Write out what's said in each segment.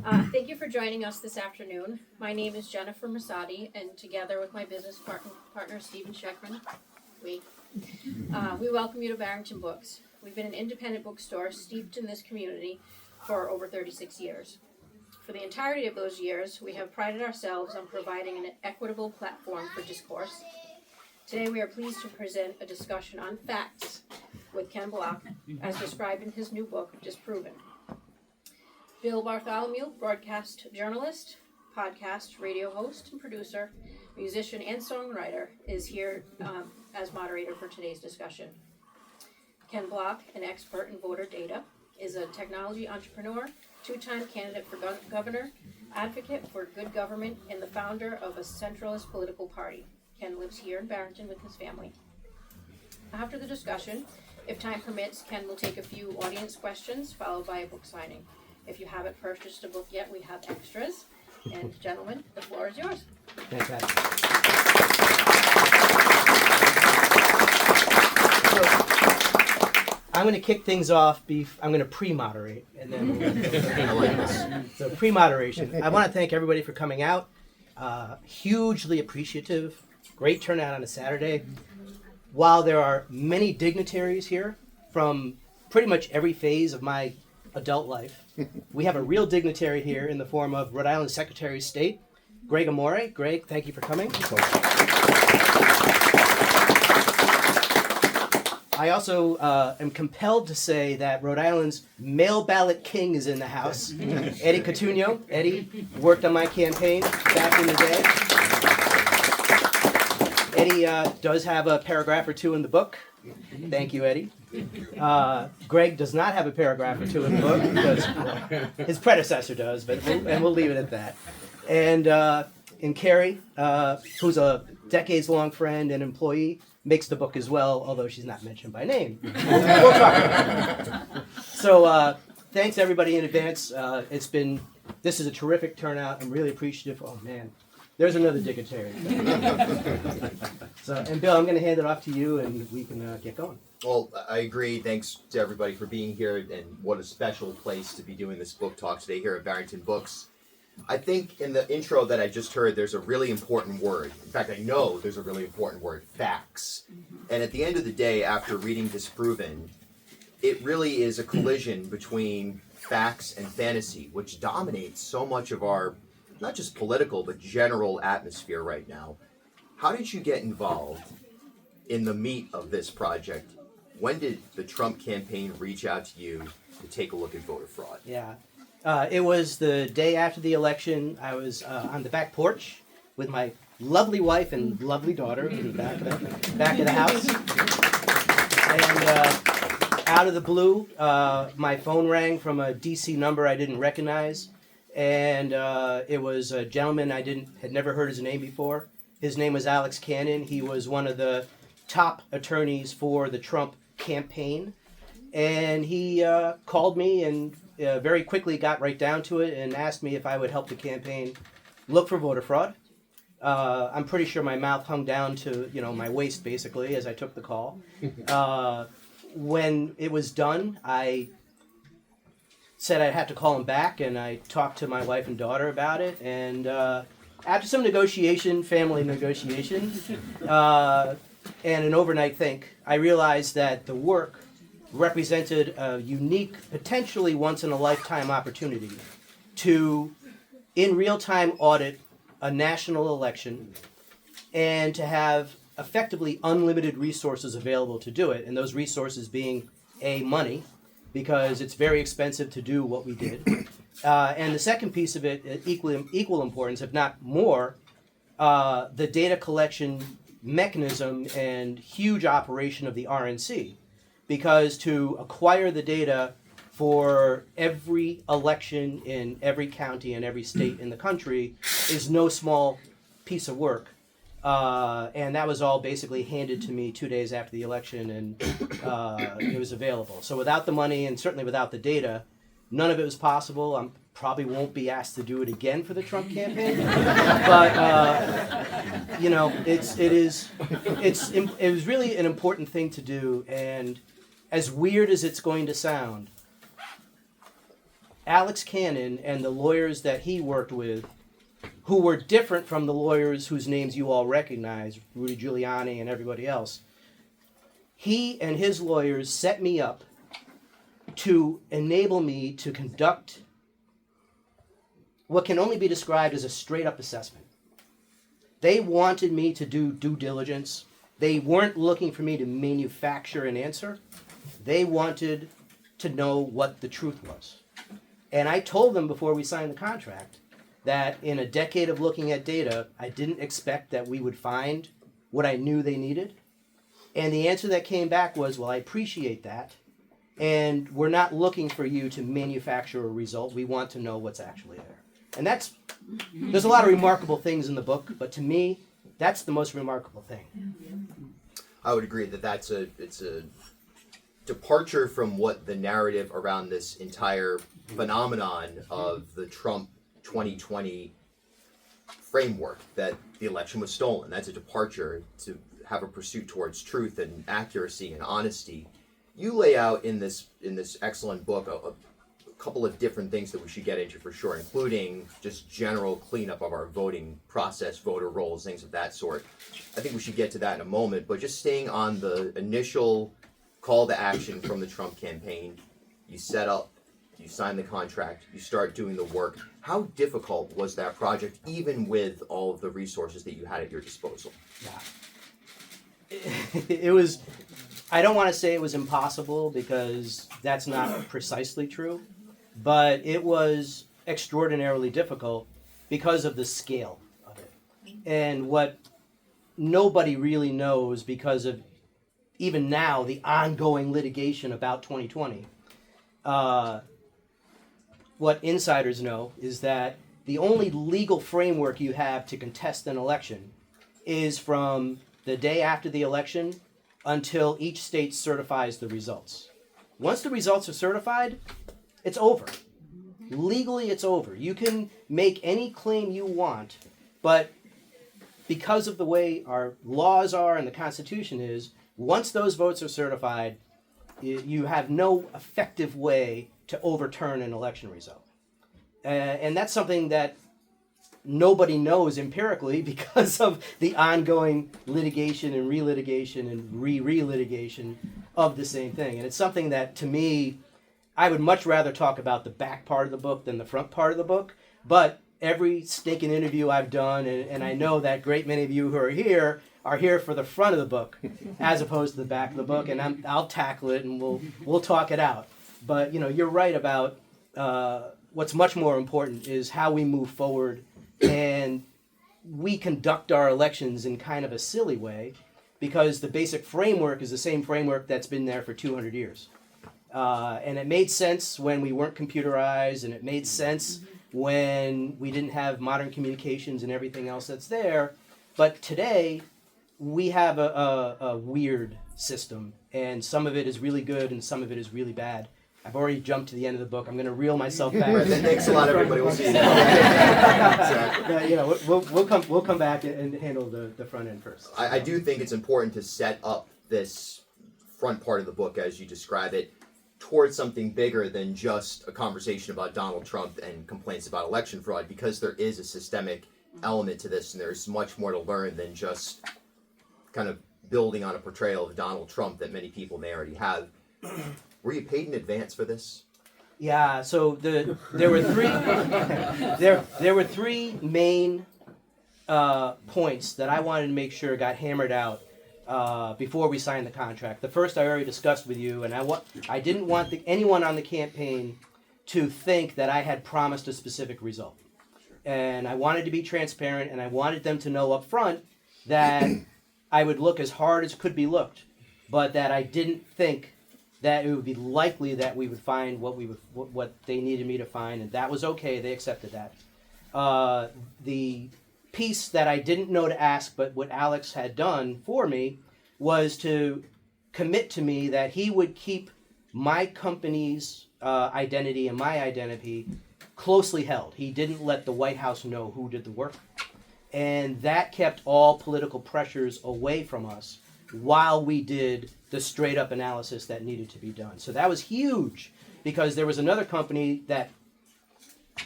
Thank you for joining us this afternoon. My name is Jennifer Masadi, and together with my business partner Stephen Sheckman, we welcome you to Barrington Books. We've been an independent bookstore steeped in this community for over 36 years. For the entirety of those years, we have prided ourselves on providing an equitable platform for discourse. Today we are pleased to present a discussion on facts with Ken Block, as described in his new book, Disproven. Bill Bartholomew, broadcast journalist, podcast, radio host, and producer, musician, and songwriter, is here as moderator for today's discussion. Ken Block, an expert in voter data, is a technology entrepreneur, two-time candidate for governor, advocate for good government, and the founder of a centralist political party. Ken lives here in Barrington with his family. After the discussion, if time permits, Ken will take a few audience questions, followed by a book signing. If you haven't purchased a book yet, we have extras. And gentlemen, the floor is yours. Fantastic. So, I'm going to kick things off. I'm going to pre-moderate, and then I like this. So pre-moderation. I want to thank everybody for coming out. Hugely appreciative. Great turnout on a Saturday. While there are many dignitaries here from pretty much every phase of my adult life, we have a real dignitary here in the form of Rhode Island Secretary of State, Greg Amore. Greg, thank you for coming. I also am compelled to say that Rhode Island's mail ballot king is in the house. Eddie Cotugno. Eddie worked on my campaign back in the day. Eddie does have a paragraph or two in the book. Thank you, Eddie. Greg does not have a paragraph or two in the book because his predecessor does, and we'll leave it at that. And Carrie, who's a decades-long friend and employee, makes the book as well, although she's not mentioned by name. We'll talk about it. So thanks everybody in advance. This is a terrific turnout. I'm really appreciative. Oh man, there's another dignitary. And Bill, I'm going to hand it off to you, and we can get going. Well, I agree. Thanks to everybody for being here, and what a special place to be doing this book talk today here at Barrington Books. I think in the intro that I just heard, there's a really important word. In fact, I know there's a really important word, facts. And at the end of the day, after reading Disproven, it really is a collision between facts and fantasy, which dominates so much of our, not just political, but general atmosphere right now. How did you get involved in the meat of this project? When did the Trump campaign reach out to you to take a look at voter fraud? Yeah. It was the day after the election. I was on the back porch with my lovely wife and lovely daughter in the back of the house. And out of the blue, my phone rang from a DC number I didn't recognize. And it was a gentleman had never heard his name before. His name was Alex Cannon. He was one of the top attorneys for the Trump campaign. And he called me and very quickly got right down to it and asked me if I would help the campaign look for voter fraud. I'm pretty sure my mouth hung down to my waist basically as I took the call. When it was done, I said I had to call him back, and I talked to my wife and daughter about it. And after some family negotiation, and an overnight think, I realized that the work represented a unique, potentially once-in-a-lifetime opportunity to, in real-time, audit a national election and to have effectively unlimited resources available to do it, and those resources being, money, because it's very expensive to do what we did, and the second piece of it, equal importance, if not more, the data collection mechanism and huge operation of the RNC. Because to acquire the data for every election in every county and every state in the country is no small piece of work. And that was all basically handed to me 2 days after the election, and it was available. So without the money, and certainly without the data, none of it was possible. I probably won't be asked to do it again for the Trump campaign. But, it was really an important thing to do. And as weird as it's going to sound, Alex Cannon and the lawyers that he worked with, who were different from the lawyers whose names you all recognize, Rudy Giuliani and everybody else, he and his lawyers set me up to enable me to conduct what can only be described as a straight-up assessment. They wanted me to do due diligence. They weren't looking for me to manufacture an answer. They wanted to know what the truth was. And I told them before we signed the contract that in a decade of looking at data, I didn't expect that we would find what I knew they needed. And the answer that came back was, well, I appreciate that. And we're not looking for you to manufacture a result. We want to know what's actually there. And there's a lot of remarkable things in the book, but to me, that's the most remarkable thing. I would agree that it's a departure from what the narrative around this entire phenomenon of the Trump 2020 framework, that the election was stolen. That's a departure to have a pursuit towards truth and accuracy and honesty. You lay out in this excellent book a couple of different things that we should get into for sure, including just general cleanup of our voting process, voter rolls, things of that sort. I think we should get to that in a moment, but just staying on the initial call to action from the Trump campaign, you set up, you sign the contract, you start doing the work. How difficult was that project, even with all of the resources that you had at your disposal? Yeah. It was, I don't want to say it was impossible because that's not precisely true, but it was extraordinarily difficult because of the scale of it. And what nobody really knows, because of even now the ongoing litigation about 2020, what insiders know is that the only legal framework you have to contest an election is from the day after the election until each state certifies the results. Once the results are certified, it's over. Legally, it's over. You can make any claim you want, but because of the way our laws are and the Constitution is, once those votes are certified, you have no effective way to overturn an election result. And that's something that nobody knows empirically because of the ongoing litigation and relitigation and re-relitigation of the same thing. And it's something that, to me, I would much rather talk about the back part of the book than the front part of the book. But every stinking interview I've done, and I know that great many of you who are here for the front of the book as opposed to the back of the book, and I'll tackle it and we'll talk it out. But you're right about what's much more important is how we move forward, and we conduct our elections in kind of a silly way because the basic framework is the same framework that's been there for 200 years. And it made sense when we weren't computerized, and it made sense when we didn't have modern communications and everything else that's there. But today, we have a weird system, and some of it is really good and some of it is really bad. I've already jumped to the end of the book. I'm going to reel myself back. Right, thanks a lot, everybody. We'll see you. Exactly. We'll come back and handle the front end first. I do think it's important to set up this front part of the book, as you describe it, towards something bigger than just a conversation about Donald Trump and complaints about election fraud, because there is a systemic element to this, and there's much more to learn than just kind of building on a portrayal of Donald Trump that many people may already have. Were you paid in advance for this? Yeah, so there were three main points that I wanted to make sure got hammered out before we signed the contract. The first I already discussed with you, and I didn't want anyone on the campaign to think that I had promised a specific result. And I wanted to be transparent, and I wanted them to know up front that I would look as hard as could be looked, but that I didn't think that it would be likely that we would find what they needed me to find, and that was okay. They accepted that. The piece that I didn't know to ask, but what Alex had done for me, was to commit to me that he would keep my company's identity and my identity closely held. He didn't let the White House know who did the work. And that kept all political pressures away from us while we did the straight up analysis that needed to be done. So that was huge, because there was another company that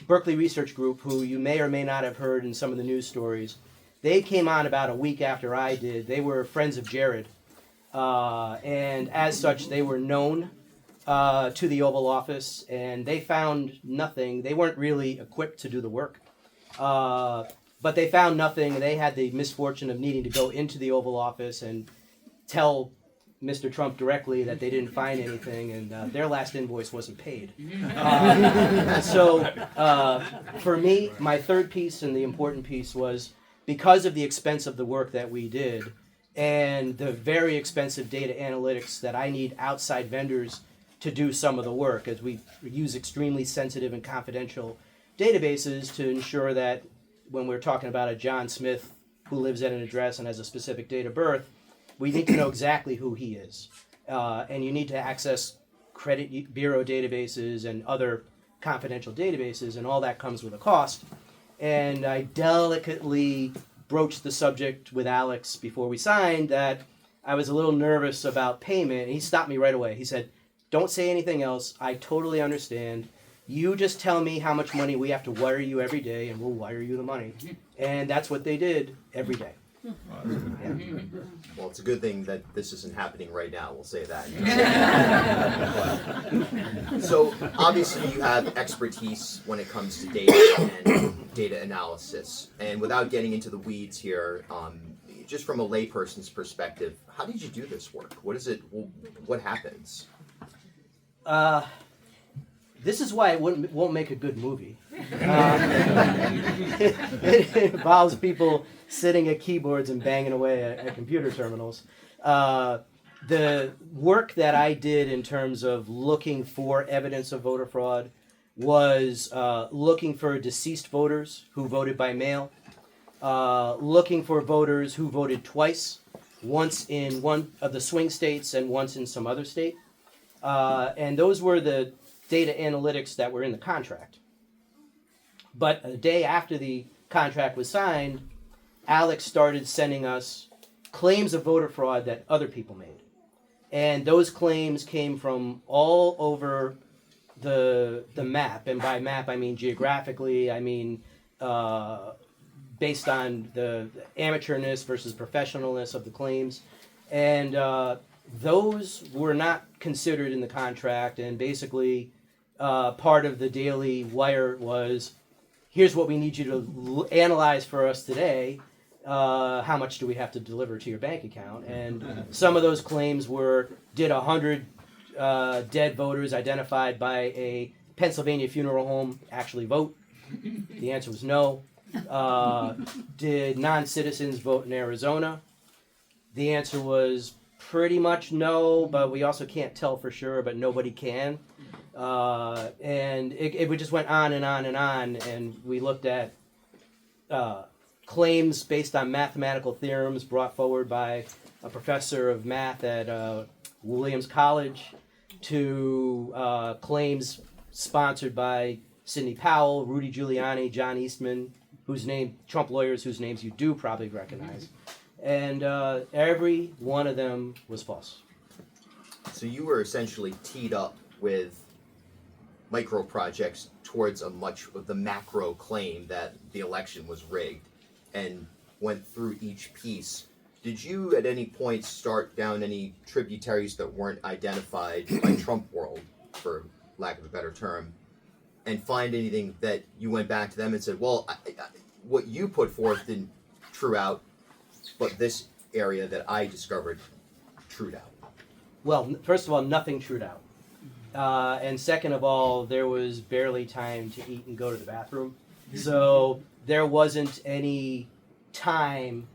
Berkeley Research Group, who you may or may not have heard in some of the news stories, they came on about a week after I did. They were friends of Jared, and as such, they were known to the Oval Office, and they found nothing. They weren't really equipped to do the work, but they found nothing, and they had the misfortune of needing to go into the Oval Office and tell Mr. Trump directly that they didn't find anything, and their last invoice wasn't paid. For me, my third piece and the important piece was because of the expense of the work that we did and the very expensive data analytics that I need outside vendors to do some of the work, as we use extremely sensitive and confidential databases to ensure that when we're talking about a John Smith who lives at an address and has a specific date of birth, we need to know exactly who he is. And you need to access credit bureau databases and other confidential databases, and all that comes with a cost. And I delicately broached the subject with Alex before we signed that I was a little nervous about payment. And he stopped me right away. He said, "Don't say anything else. I totally understand. You just tell me how much money we have to wire you every day, and we'll wire you the money." And that's what they did every day. Well, it's a good thing that this isn't happening right now, we'll say that. So, obviously you have expertise when it comes to data and data analysis. And without getting into the weeds here, just from a layperson's perspective, how did you do this work? What is it, what happens? This is why it won't make a good movie. It involves people sitting at keyboards and banging away at computer terminals. The work that I did in terms of looking for evidence of voter fraud was looking for deceased voters who voted by mail, looking for voters who voted twice, once in one of the swing states and once in some other state. And those were the data analytics that were in the contract. But a day after the contract was signed, Alex started sending us claims of voter fraud that other people made. And those claims came from all over the map. And by map, I mean geographically, I mean based on the amateurness versus professionalness of the claims. And those were not considered in the contract, and basically part of the daily wire was, here's what we need you to analyze for us today. How much do we have to deliver to your bank account? And some of those claims were, did 100 dead voters identified by a Pennsylvania funeral home actually vote? The answer was no. Did non-citizens vote in Arizona? The answer was pretty much no, but we also can't tell for sure, but nobody can. And it just went on and on and on, and we looked at claims based on mathematical theorems brought forward by a professor of math at Williams College, to claims sponsored by Sidney Powell, Rudy Giuliani, John Eastman, Trump lawyers whose names you do probably recognize. And every one of them was false. So you were essentially teed up with micro projects towards much of the macro claim that the election was rigged, and went through each piece. Did you at any point start down any tributaries that weren't identified by Trump world, for lack of a better term, and find anything that you went back to them and said, well, what you put forth didn't true out, but this area that I discovered trued out? Well, first of all, nothing trued out. And second of all, there was barely time to eat and go to the bathroom. So there wasn't any time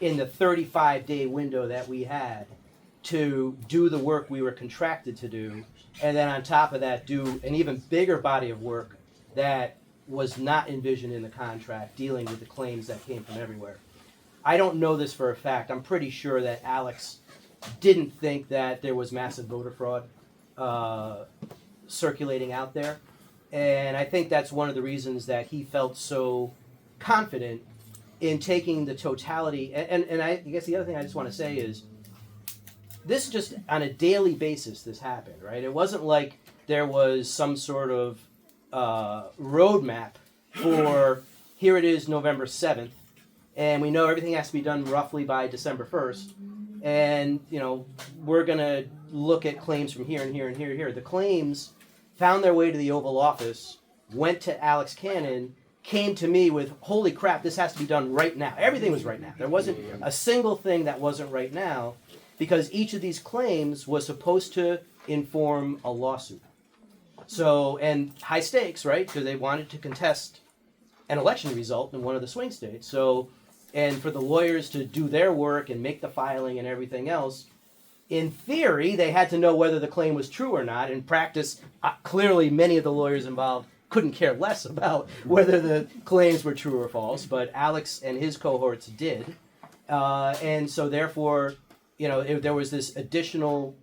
in the 35-day window that we had to do the work we were contracted to do, and then on top of that, do an even bigger body of work that was not envisioned in the contract, dealing with the claims that came from everywhere. I don't know this for a fact. I'm pretty sure that Alex didn't think that there was massive voter fraud circulating out there. And I think that's one of the reasons that he felt so confident in taking the totality. And I guess the other thing I just want to say is, this just on a daily basis, this happened, right? It wasn't like there was some sort of roadmap for here it is November 7th, and we know everything has to be done roughly by December 1st, and we're going to look at claims from here and here and here and here. The claims found their way to the Oval Office, went to Alex Cannon, came to me with, holy crap, this has to be done right now. Everything was right now. There wasn't a single thing that wasn't right now, because each of these claims was supposed to inform a lawsuit. So, and high stakes, right? Because they wanted to contest an election result in one of the swing states. So, and for the lawyers to do their work and make the filing and everything else, in theory, they had to know whether the claim was true or not. In practice, clearly many of the lawyers involved couldn't care less about whether the claims were true or false, but Alex and his cohorts did. And so therefore, there was this additional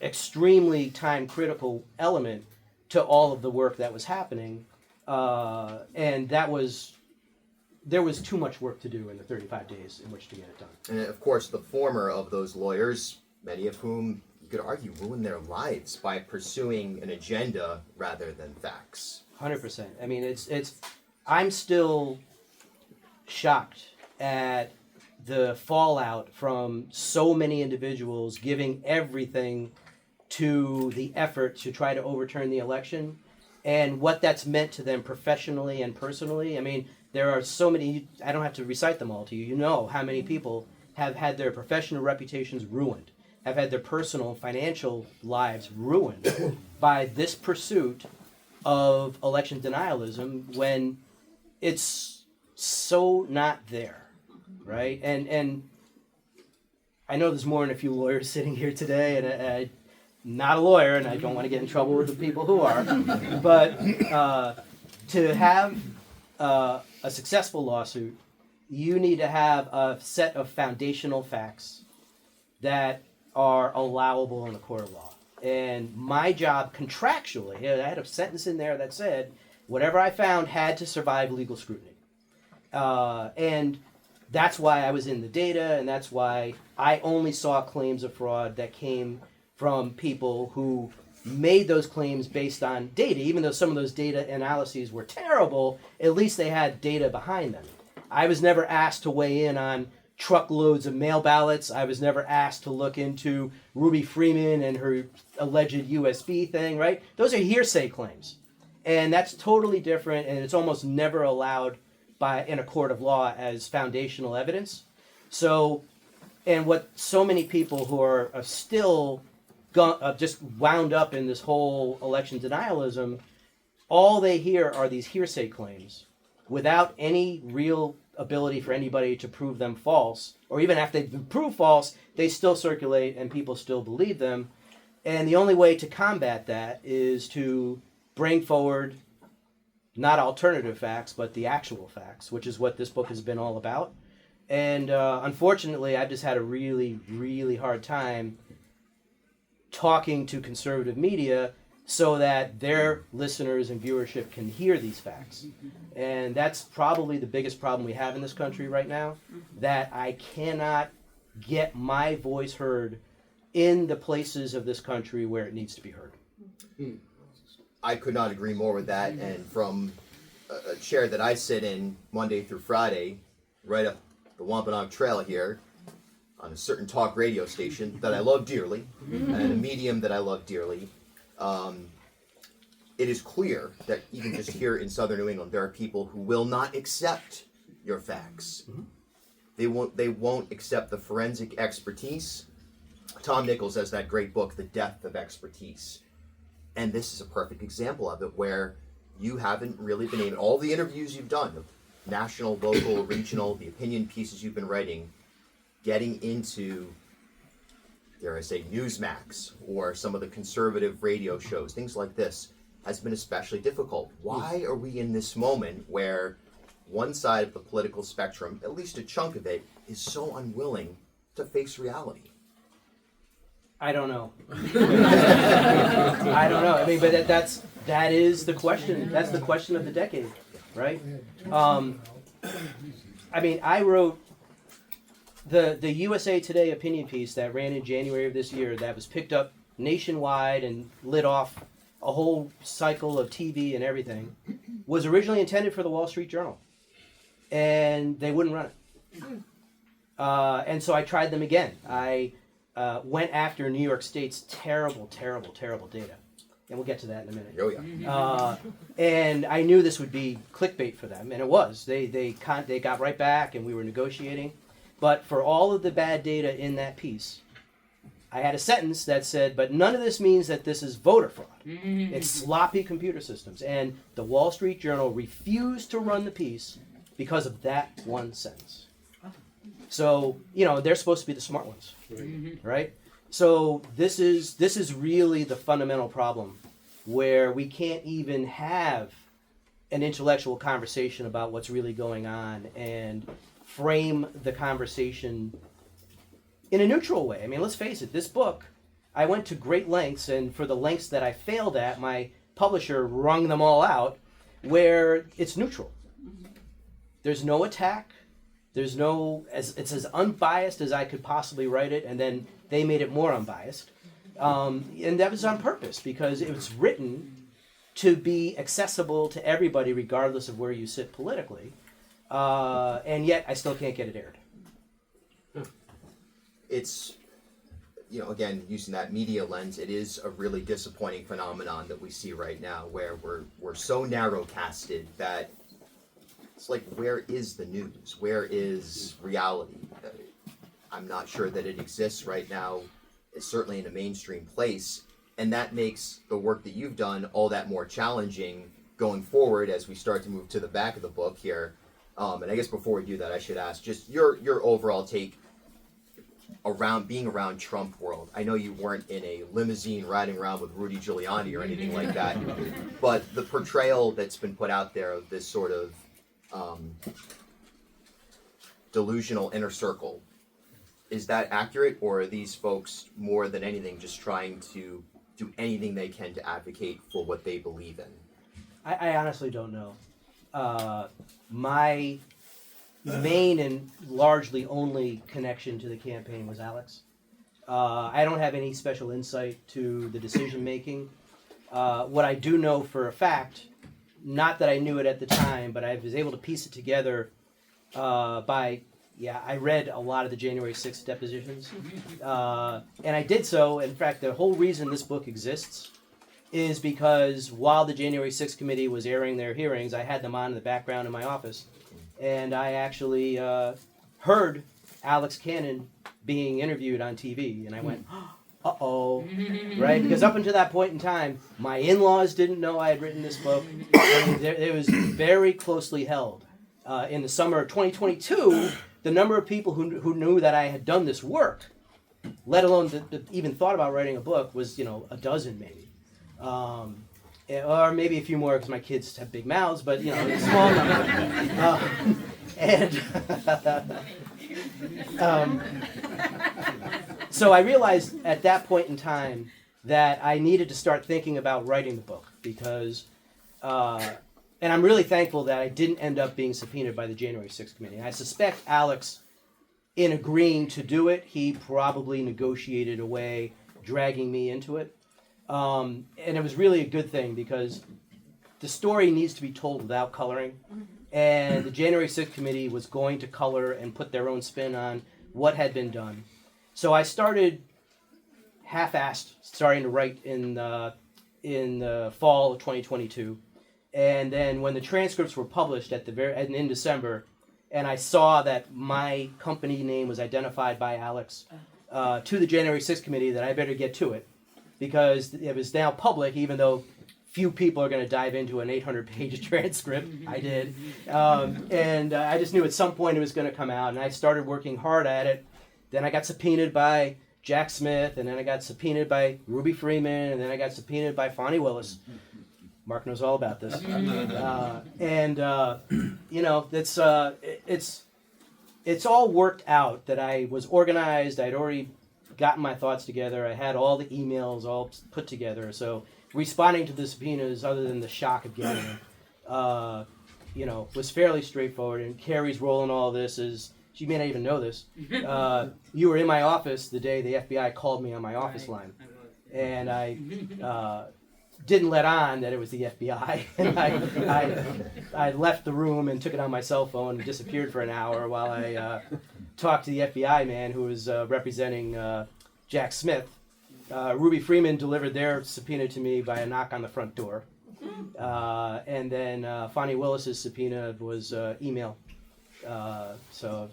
extremely time-critical element to all of the work that was happening. And there was too much work to do in the 35 days in which to get it done. And of course, the former of those lawyers, many of whom you could argue ruined their lives by pursuing an agenda rather than facts. 100%. I mean, I'm still shocked at the fallout from so many individuals giving everything to the effort to try to overturn the election, and what that's meant to them professionally and personally. I mean, there are so many, I don't have to recite them all to you. You know how many people have had their professional reputations ruined, have had their personal financial lives ruined by this pursuit of election denialism when it's so not there, right? And I know there's more than a few lawyers sitting here today, and I'm not a lawyer, and I don't want to get in trouble with the people who are, but to have a successful lawsuit, you need to have a set of foundational facts that are allowable in a court of law. And my job contractually, I had a sentence in there that said, whatever I found had to survive legal scrutiny. And that's why I was in the data, and that's why I only saw claims of fraud that came from people who made those claims based on data. Even though some of those data analyses were terrible, at least they had data behind them. I was never asked to weigh in on truckloads of mail ballots. I was never asked to look into Ruby Freeman and her alleged USB thing, right? Those are hearsay claims. And that's totally different, and it's almost never allowed in a court of law as foundational evidence. So, and what so many people who are still just wound up in this whole election denialism, all they hear are these hearsay claims without any real ability for anybody to prove them false, or even after they've been proved false, they still circulate and people still believe them. And the only way to combat that is to bring forward not alternative facts, but the actual facts, which is what this book has been all about. And unfortunately, I've just had a really, really hard time talking to conservative media so that their listeners and viewership can hear these facts. And that's probably the biggest problem we have in this country right now, that I cannot get my voice heard in the places of this country where it needs to be heard. I could not agree more with that. And from a chair that I sit in Monday through Friday, right up the Wampanoag Trail here, on a certain talk radio station that I love dearly, and a medium that I love dearly, it is clear that even just here in southern New England, there are people who will not accept your facts. They won't accept the forensic expertise. Tom Nichols has that great book, The Death of Expertise. And this is a perfect example of it, where you haven't really been able, all the interviews you've done, national, local, regional, the opinion pieces you've been writing, getting into, dare I say, Newsmax or some of the conservative radio shows, things like this, has been especially difficult. Why are we in this moment where one side of the political spectrum, at least a chunk of it, is so unwilling to face reality? I don't know. I don't know. I mean, but that is the question. That's the question of the decade, right? I mean, I wrote the USA Today opinion piece that ran in January of this year that was picked up nationwide and lit off a whole cycle of TV and everything, was originally intended for the Wall Street Journal, and they wouldn't run it. And so I tried them again. I went after New York State's terrible data, and we'll get to that in a minute. Oh yeah. And I knew this would be clickbait for them, and it was. They got right back, and we were negotiating. But for all of the bad data in that piece, I had a sentence that said, but none of this means that this is voter fraud. It's sloppy computer systems. And the Wall Street Journal refused to run the piece because of that one sentence. So, they're supposed to be the smart ones, right? So this is really the fundamental problem, where we can't even have an intellectual conversation about what's really going on and frame the conversation in a neutral way. I mean, let's face it, this book, I went to great lengths, and for the lengths that I failed at, my publisher wrung them all out, where it's neutral. There's no attack. There's no, it's as unbiased as I could possibly write it, and then they made it more unbiased. And that was on purpose, because it was written to be accessible to everybody, regardless of where you sit politically. And yet, I still can't get it aired. It's, again, using that media lens, it is a really disappointing phenomenon that we see right now, where we're so narrow-casted that it's like, where is the news? Where is reality? I'm not sure that it exists right now. It's certainly in a mainstream place, and that makes the work that you've done all that more challenging going forward as we start to move to the back of the book here. And I guess before we do that, I should ask just your overall take around being around Trump world. I know you weren't in a limousine riding around with Rudy Giuliani or anything like that, but the portrayal that's been put out there of this sort of delusional inner circle, is that accurate, or are these folks more than anything just trying to do anything they can to advocate for what they believe in? I honestly don't know. My main and largely only connection to the campaign was Alex. I don't have any special insight to the decision making. What I do know for a fact, not that I knew it at the time, but I was able to piece it together I read a lot of the January 6th depositions. And I did so. In fact, the whole reason this book exists is because while the January 6th committee was airing their hearings, I had them on in the background in my office. And I actually heard Alex Cannon being interviewed on TV. And I went, uh-oh, right? Because up until that point in time, my in-laws didn't know I had written this book. And it was very closely held. In the summer of 2022, the number of people who knew that I had done this work, let alone that even thought about writing a book, was, a dozen maybe. Or maybe a few more because my kids have big mouths, but, a small number. So I realized at that point in time that I needed to start thinking about writing the book because, and I'm really thankful that I didn't end up being subpoenaed by the January 6th committee. And I suspect Alex, in agreeing to do it, he probably negotiated a way, dragging me into it. And it was really a good thing because the story needs to be told without coloring. And the January 6th committee was going to color and put their own spin on what had been done. So I started half-assed, starting to write in the fall of 2022. And then when the transcripts were published in December, and I saw that my company name was identified by Alex to the January 6th committee, that I better get to it because it was now public, even though few people are going to dive into an 800-page transcript. I did. And I just knew at some point it was going to come out, and I started working hard at it. Then I got subpoenaed by Jack Smith, and then I got subpoenaed by Ruby Freeman, and then I got subpoenaed by Fonnie Willis. Mark knows all about this. It's all worked out that I was organized. I'd already gotten my thoughts together. I had all the emails all put together. So responding to the subpoenas, other than the shock of getting them, was fairly straightforward. And Carrie's role in all this is, she may not even know this. You were in my office the day the FBI called me on my office line. And I didn't let on that it was the FBI, and I left the room and took it on my cell phone and disappeared for an hour while I talked to the FBI man who was representing Jack Smith. Ruby Freeman delivered their subpoena to me by a knock on the front door, and then Fonnie Willis's subpoena was email. So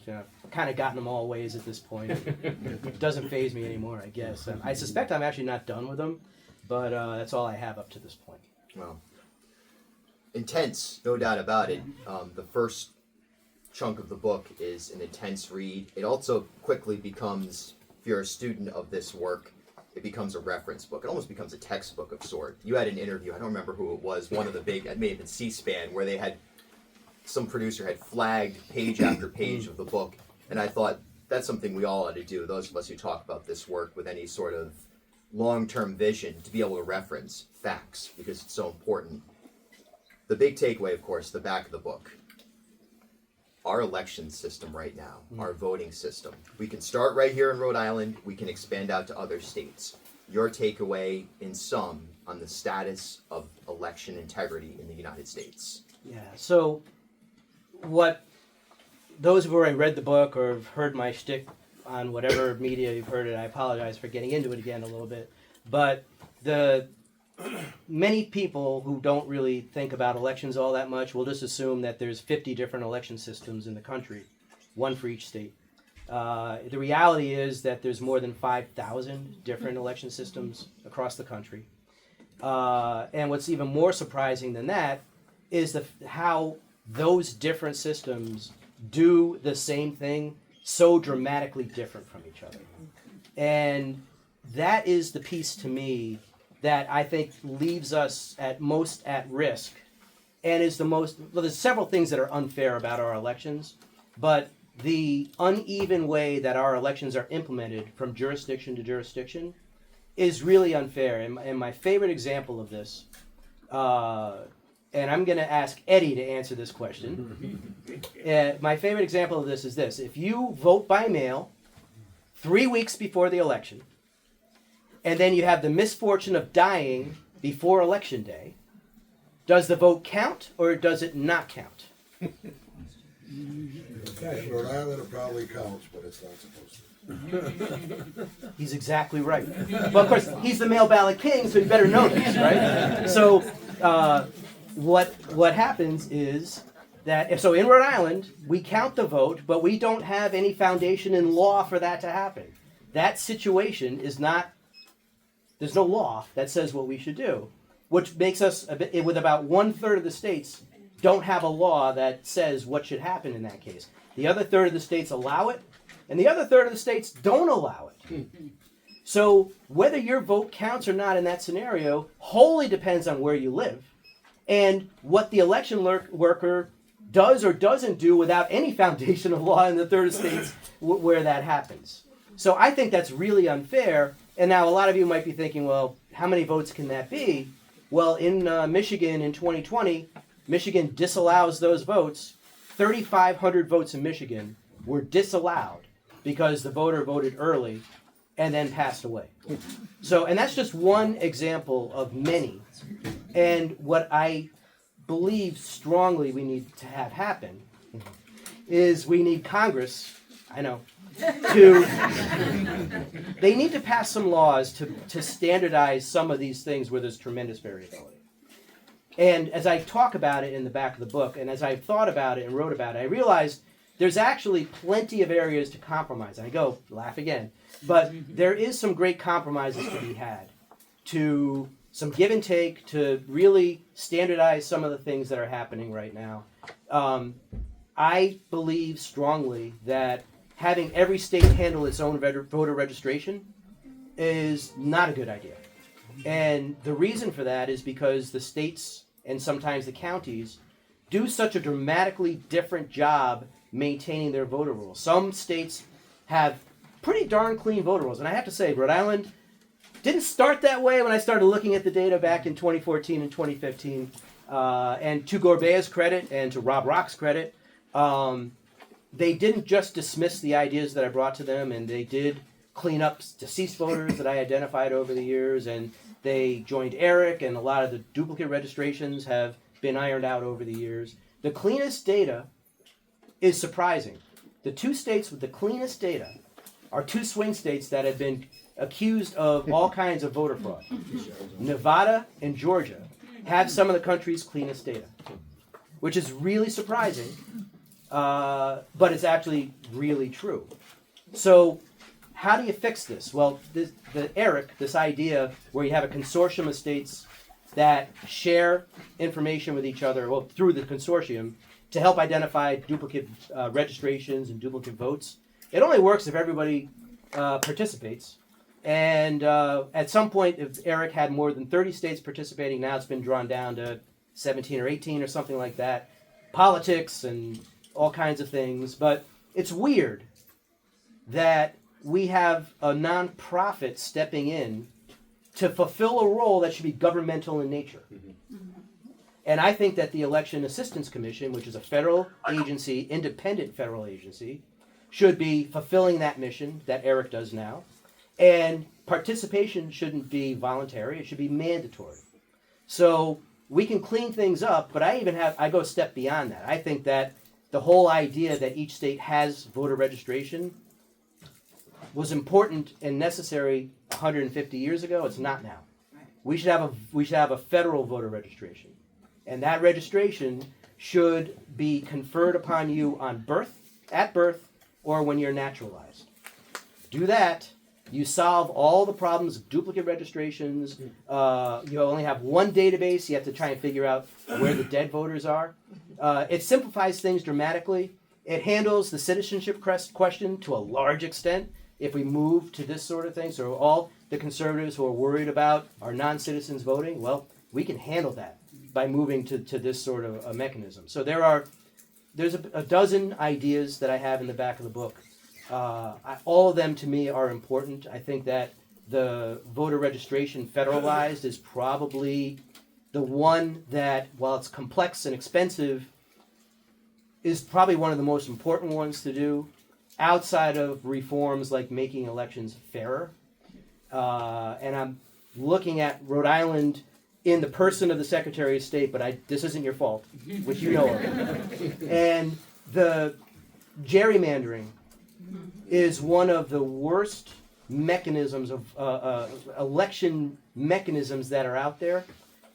kind of gotten them all ways at this point. It doesn't faze me anymore, I guess. I suspect I'm actually not done with them, but that's all I have up to this point. Well, intense, no doubt about it. The first chunk of the book is an intense read. It also quickly becomes, if you're a student of this work, it becomes a reference book. It almost becomes a textbook of sort. You had an interview, I don't remember who it was, one of the big, it may have been C-SPAN, where they had, some producer had flagged page after page of the book, and I thought that's something we all ought to do, those of us who talk about this work with any sort of long-term vision, to be able to reference facts, because it's so important. The big takeaway, of course, the back of the book. Our election system right now, our voting system. We can start right here in Rhode Island, we can expand out to other states. Your takeaway, in sum, on the status of election integrity in the United States. Yeah, so what those who've already read the book or have heard my shtick on whatever media you've heard it, I apologize for getting into it again a little bit. But the many people who don't really think about elections all that much will just assume that there's 50 different election systems in the country, one for each state. The reality is that there's more than 5,000 different election systems across the country. And what's even more surprising than that is how those different systems do the same thing so dramatically different from each other. And that is the piece to me that I think leaves us most at risk and is the most, well, there's several things that are unfair about our elections, but the uneven way that our elections are implemented from jurisdiction to jurisdiction is really unfair. And my favorite example of this, and I'm going to ask Eddie to answer this question. My favorite example of this is this. If you vote by mail 3 weeks before the election, and then you have the misfortune of dying before Election Day, does the vote count or does it not count? In Rhode Island, it probably counts, but it's not supposed to. He's exactly right. But of course, he's the mail ballot king, so you better know this, right? So what happens is that, in Rhode Island, we count the vote, but we don't have any foundation in law for that to happen. That situation is not, there's no law that says what we should do, which makes us, with about 1/3 of the states, don't have a law that says what should happen in that case. The other third of the states allow it, and the other third of the states don't allow it. So whether your vote counts or not in that scenario wholly depends on where you live and what the election worker does or doesn't do without any foundation of law in the third of states where that happens. So I think that's really unfair. And now a lot of you might be thinking, well, how many votes can that be? Well, in Michigan in 2020, Michigan disallows those votes. 3,500 votes in Michigan were disallowed because the voter voted early and then passed away. So, and that's just one example of many. And what I believe strongly we need to have happen is we need Congress, I know, they need to pass some laws to standardize some of these things where there's tremendous variability. And as I talk about it in the back of the book, and as I thought about it and wrote about it, I realized there's actually plenty of areas to compromise. I go, laugh again. But there is some great compromises to be had, to some give and take, to really standardize some of the things that are happening right now. I believe strongly that having every state handle its own voter registration is not a good idea. And the reason for that is because the states and sometimes the counties do such a dramatically different job maintaining their voter rolls. Some states have pretty darn clean voter rolls. And I have to say, Rhode Island didn't start that way when I started looking at the data back in 2014 and 2015. And to Gorbea's credit and to Rob Rock's credit, they didn't just dismiss the ideas that I brought to them, and they did clean up deceased voters that I identified over the years, and they joined Eric, and a lot of the duplicate registrations have been ironed out over the years. The cleanest data is surprising. The two states with the cleanest data are two swing states that have been accused of all kinds of voter fraud. Nevada and Georgia have some of the country's cleanest data, which is really surprising, but it's actually really true. So how do you fix this? Well, this idea where you have a consortium of states that share information with each other, well, through the consortium, to help identify duplicate registrations and duplicate votes. It only works if everybody participates. And at some point, if Eric had more than 30 states participating, now it's been drawn down to 17 or 18 or something like that. Politics and all kinds of things. But it's weird that we have a nonprofit stepping in to fulfill a role that should be governmental in nature. And I think that the Election Assistance Commission, which is a federal agency, independent federal agency, should be fulfilling that mission that Eric does now. And participation shouldn't be voluntary, it should be mandatory. So we can clean things up, but I go a step beyond that. I think that the whole idea that each state has voter registration was important and necessary 150 years ago. It's not now. We should have a federal voter registration. And that registration should be conferred upon you at birth, or when you're naturalized. Do that, you solve all the problems of duplicate registrations. You only have one database. You have to try and figure out where the dead voters are. It simplifies things dramatically. It handles the citizenship question to a large extent if we move to this sort of thing. So all the conservatives who are worried about our non-citizens voting, well, we can handle that by moving to this sort of a mechanism. So there's a dozen ideas that I have in the back of the book. All of them to me are important. I think that the voter registration federalized is probably the one that, while it's complex and expensive, is probably one of the most important ones to do outside of reforms like making elections fairer. And I'm looking at Rhode Island in the person of the Secretary of State, but this isn't your fault, which you know of. And the gerrymandering is one of the worst mechanisms of election mechanisms that are out there.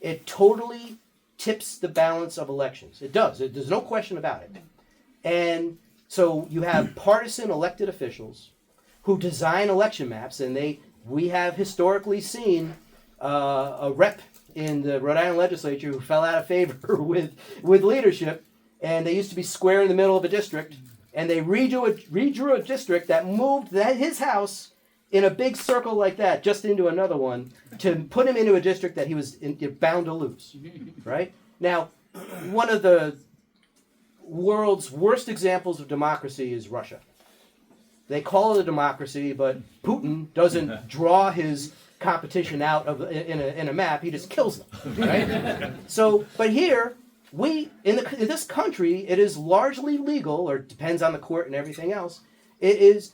It totally tips the balance of elections. It does. There's no question about it. And so you have partisan elected officials who design election maps, and we have historically seen a rep in the Rhode Island legislature who fell out of favor with leadership, and they used to be square in the middle of a district, and they redrew a district that moved his house in a big circle like that, just into another one, to put him into a district that he was bound to lose, right? Now, one of the world's worst examples of democracy is Russia. They call it a democracy, but Putin doesn't draw his competition out in a map. He just kills them, right? So, but here, in this country, it is largely legal, or depends on the court and everything else. It is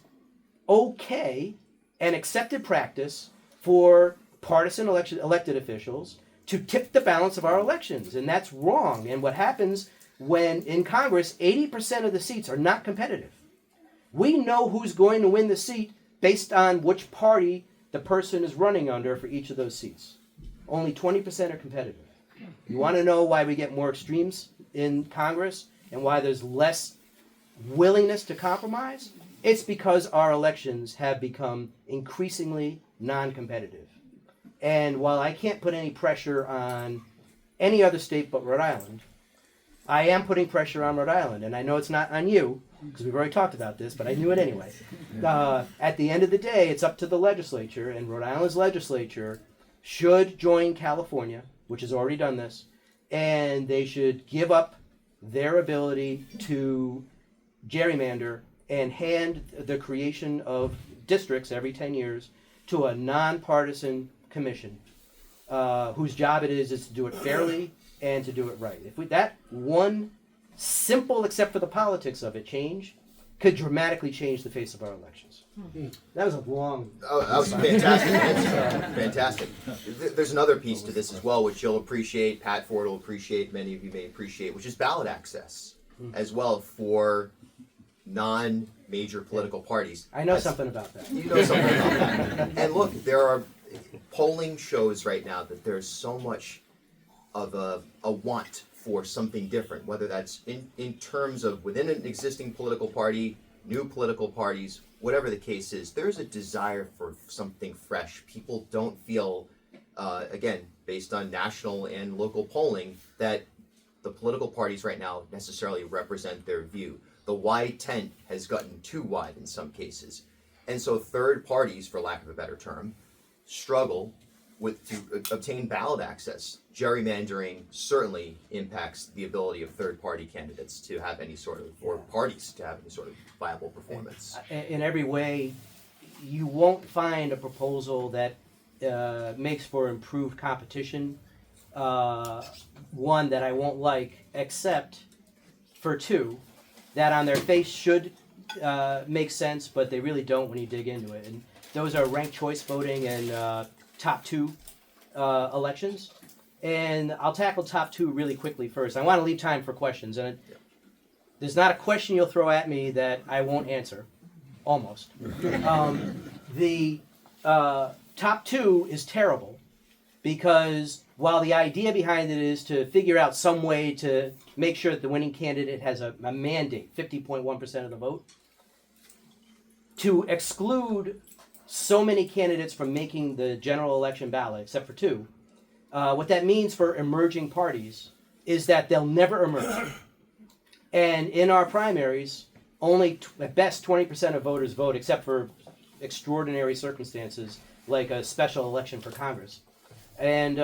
okay and accepted practice for partisan elected officials to tip the balance of our elections, and that's wrong. And what happens when in Congress 80% of the seats are not competitive? We know who's going to win the seat based on which party the person is running under for each of those seats. Only 20% are competitive. You want to know why we get more extremes in Congress and why there's less willingness to compromise? It's because our elections have become increasingly non-competitive. And while I can't put any pressure on any other state but Rhode Island, I am putting pressure on Rhode Island. And I know it's not on you, because we've already talked about this, but I knew it anyway. At the end of the day, it's up to the legislature, and Rhode Island's legislature should join California, which has already done this, and they should give up their ability to gerrymander and hand the creation of districts every 10 years to a nonpartisan commission whose job it is to do it fairly and to do it right. If that one simple, except for the politics of it, change, could dramatically change the face of our elections. That was a long. Oh, that was a fantastic answer. Fantastic. There's another piece to this as well, which you'll appreciate, Pat Ford will appreciate, many of you may appreciate, which is ballot access as well for non-major political parties. I know something about that. You know something about that. And look, there are polling shows right now that there's so much of a want for something different, whether that's in terms of within an existing political party, new political parties, whatever the case is, there's a desire for something fresh. People don't feel, again, based on national and local polling, that the political parties right now necessarily represent their view. The wide tent has gotten too wide in some cases. And so third parties, for lack of a better term, struggle to obtain ballot access. Gerrymandering certainly impacts the ability of third-party candidates to have any sort of, or parties to have any sort of viable performance. In every way, you won't find a proposal that makes for improved competition, one that I won't like, except for two that on their face should make sense, but they really don't when you dig into it. And those are ranked choice voting and top two elections. And I'll tackle top two really quickly first. I want to leave time for questions. And there's not a question you'll throw at me that I won't answer. Almost. The top two is terrible because while the idea behind it is to figure out some way to make sure that the winning candidate has a mandate, 50.1% of the vote, to exclude so many candidates from making the general election ballot, except for two, what that means for emerging parties is that they'll never emerge. And in our primaries, only at best 20% of voters vote, except for extraordinary circumstances like a special election for Congress. And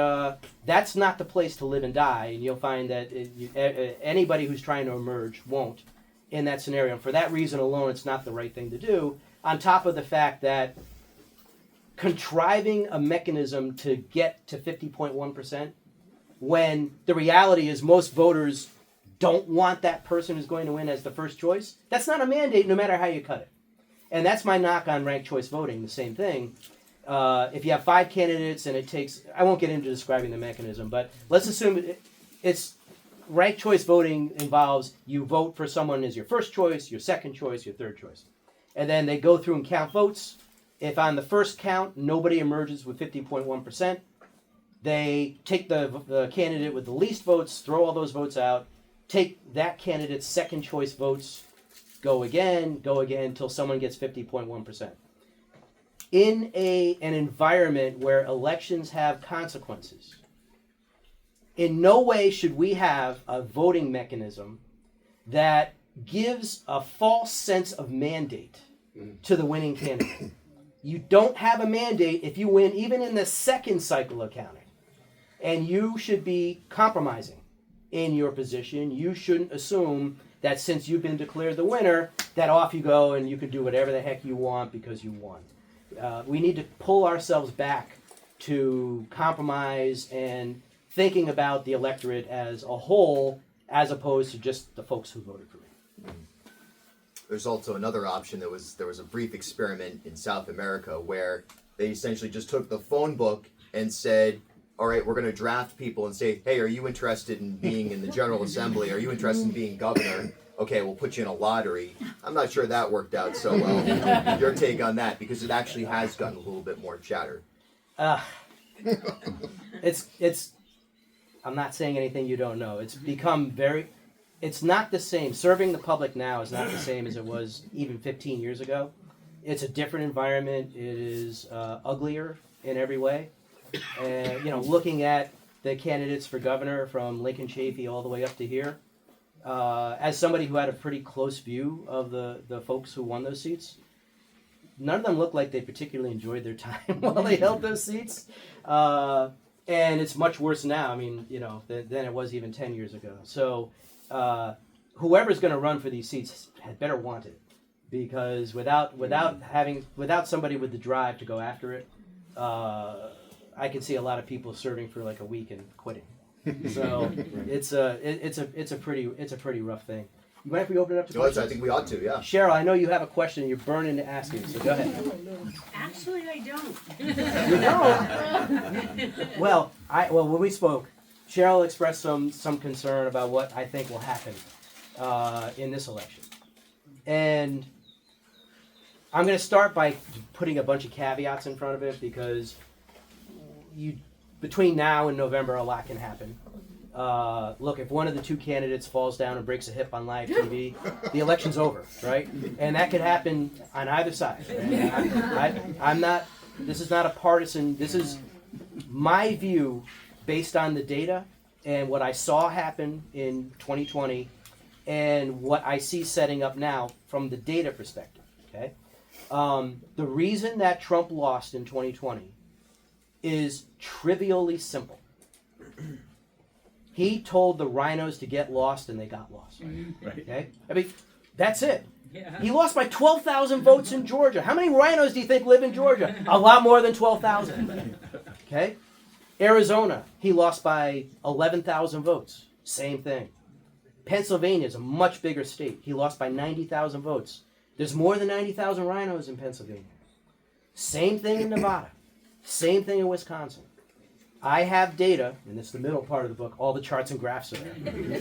that's not the place to live and die. And you'll find that anybody who's trying to emerge won't in that scenario. And for that reason alone, it's not the right thing to do. On top of the fact that contriving a mechanism to get to 50.1% when the reality is most voters don't want that person who's going to win as the first choice, that's not a mandate no matter how you cut it. And that's my knock on ranked choice voting, the same thing. If you have 5 candidates and it takes, I won't get into describing the mechanism, but let's assume it's ranked choice voting involves you vote for someone as your first choice, your second choice, your third choice. And then they go through and count votes. If on the first count, nobody emerges with 50.1%, they take the candidate with the least votes, throw all those votes out, take that candidate's second choice votes, go again until someone gets 50.1%. In an environment where elections have consequences, in no way should we have a voting mechanism that gives a false sense of mandate to the winning candidate. You don't have a mandate if you win even in the second cycle of counting. And you should be compromising in your position. You shouldn't assume that since you've been declared the winner, that off you go and you can do whatever the heck you want because you won. We need to pull ourselves back to compromise and thinking about the electorate as a whole as opposed to just the folks who voted for me. There's also another option. There was a brief experiment in South America where they essentially just took the phone book and said, all right, we're going to draft people and say, hey, are you interested in being in the General Assembly? Are you interested in being governor? Okay, we'll put you in a lottery. I'm not sure that worked out so well. Your take on that, because it actually has gotten a little bit more chatter. It's I'm not saying anything you don't know. It's become it's not the same. Serving the public now is not the same as it was even 15 years ago. It's a different environment. It is uglier in every way. And, looking at the candidates for governor from Lincoln Chafee all the way up to here, as somebody who had a pretty close view of the folks who won those seats, none of them looked like they particularly enjoyed their time while they held those seats. And it's much worse now, than it was even 10 years ago. So whoever's going to run for these seats had better want it, because without somebody with the drive to go after it, I can see a lot of people serving for like a week and quitting. So it's a pretty rough thing. You mind if we open it up to No, I questions? think we ought to, yeah. Cheryl, I know you have a question you're burning to ask me, so go ahead. Actually, I don't. You don't? Well, when we spoke, Cheryl expressed some concern about what I think will happen in this election. And I'm going to start by putting a bunch of caveats in front of it because between now and November, a lot can happen. Look, if one of the two candidates falls down and breaks a hip on live TV, the election's over, right? And that could happen on either side. I'm not. This is not a partisan. This is my view based on the data and what I saw happen in 2020, and what I see setting up now from the data perspective. Okay, the reason that Trump lost in 2020 is trivially simple. He told the rhinos to get lost, and they got lost. Right. Okay? I mean, that's it. Yeah. He lost by 12,000 votes in Georgia. How many rhinos do you think live in Georgia? A lot more than 12,000. Okay? Arizona, he lost by 11,000 votes. Same thing. Pennsylvania is a much bigger state. He lost by 90,000 votes. There's more than 90,000 rhinos in Pennsylvania. Same thing in Nevada. Same thing in Wisconsin. I have data, and this is the middle part of the book, all the charts and graphs are there.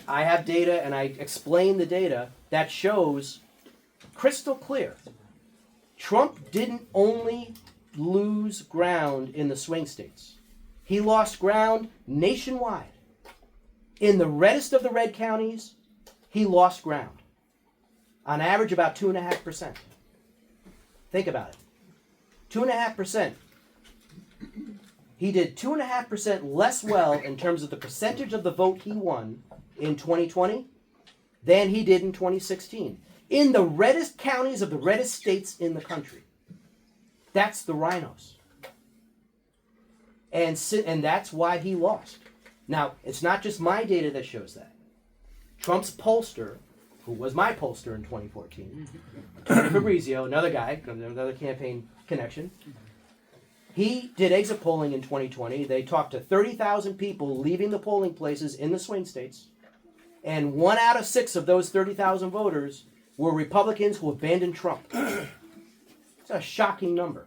I have data, and I explain the data that shows crystal clear. Trump didn't only lose ground in the swing states. He lost ground nationwide. In the reddest of the red counties, he lost ground. On average, about 2.5%. Think about it. 2.5%. He did 2.5% less well in terms of the percentage of the vote he won in 2020 than he did in 2016. In the reddest counties of the reddest states in the country. That's the rhinos. And that's why he lost. Now, it's not just my data that shows that. Trump's pollster, who was my pollster in 2014, Tony Fabrizio, another guy, another campaign connection, he did exit polling in 2020. They talked to 30,000 people leaving the polling places in the swing states, and 1 out of 6 of those 30,000 voters were Republicans who abandoned Trump. It's a shocking number.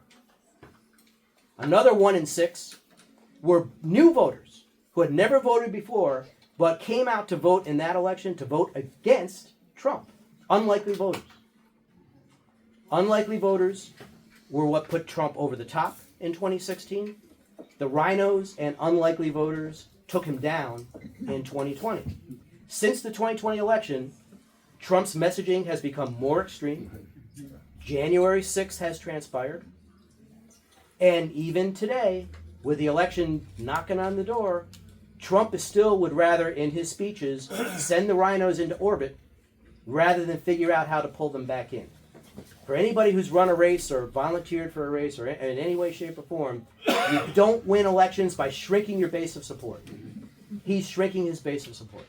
Another 1 in 6 were new voters who had never voted before, but came out to vote in that election to vote against Trump. Unlikely voters. Unlikely voters were what put Trump over the top in 2016. The rhinos and unlikely voters took him down in 2020. Since the 2020 election, Trump's messaging has become more extreme. January 6th has transpired. And even today, with the election knocking on the door, Trump would rather, in his speeches, send the rhinos into orbit rather than figure out how to pull them back in. For anybody who's run a race or volunteered for a race or in any way, shape, or form, you don't win elections by shrinking your base of support. He's shrinking his base of support.